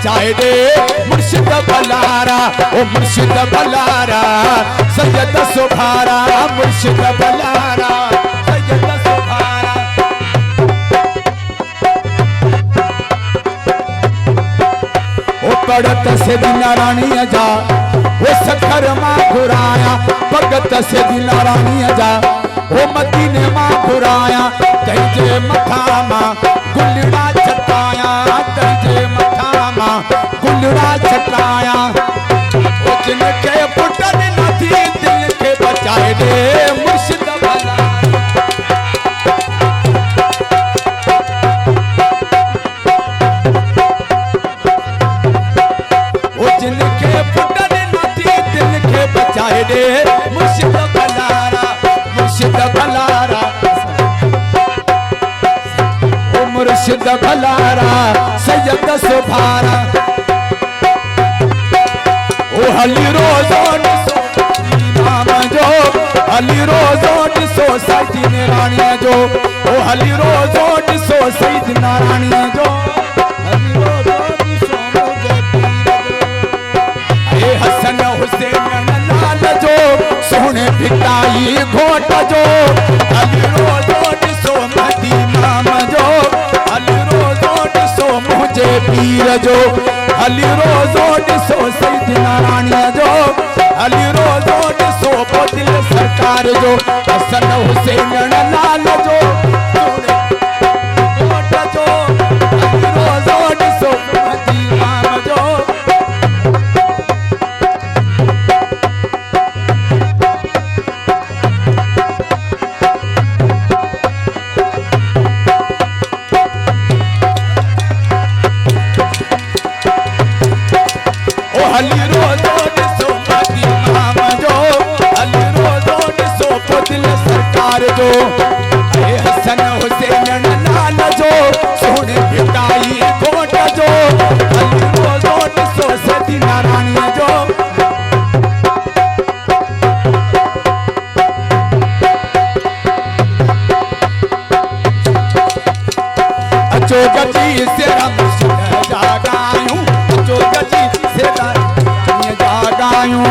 बचाए दे मुर्शिद बलारा, ओ मुर्शिद बलारा सैयद सुभारा, मुर्शिद बलारा सैयद सुभारा। ओ पड़त से दिना रानी जा वो सखर मां घुराया, भगत से दिना रानी जा वो मदीने मां घुराया, तैजे मथा मां गुलड़ा छटाया, तैजे मथा मां गुलड़ा छटाया। ओ जिनके पुटन नथी दिल के बचाए दे मुर्शिद बलारा, ओ जिनके पुटन नथी दिल के बचाए दे मुर्शिद बलारा, मुर्शिद बलारा, ओ मुर्शिद बलारा सैयद सुभारा। ओ हली रोज़ों नाम जो, हली रोज़ों सो सैयद रानी जो, ओ हली रोज़ों सो सैयद रानी जो, हली रोज़ों सो मुझे पीर जो। ए हसन हुसैन लाल जो सोने पिटाई घोट जो, हली रोज़ों सो मदी नाम जो, हली रोज़ों सो मुझे पीर जो, हली रोज़ों सो सैयद रानी जो, हली रोज़ों सो दिल सरकार जो, हसन हुसैन लाल जो घोट जो, हली रोज़ों सो मदी नाम जो। हली रोज़ों सो मदी नाम जो, हली रोज़ों सो दिल सरकार जो। ए हसन हुसैन लाल जो सोने पिटाई घोट जो, हली रोज़ों सो सैयद रानी जो। अचो गजी से मुर्शिद जागायूं, अचो गजी से जागायूं,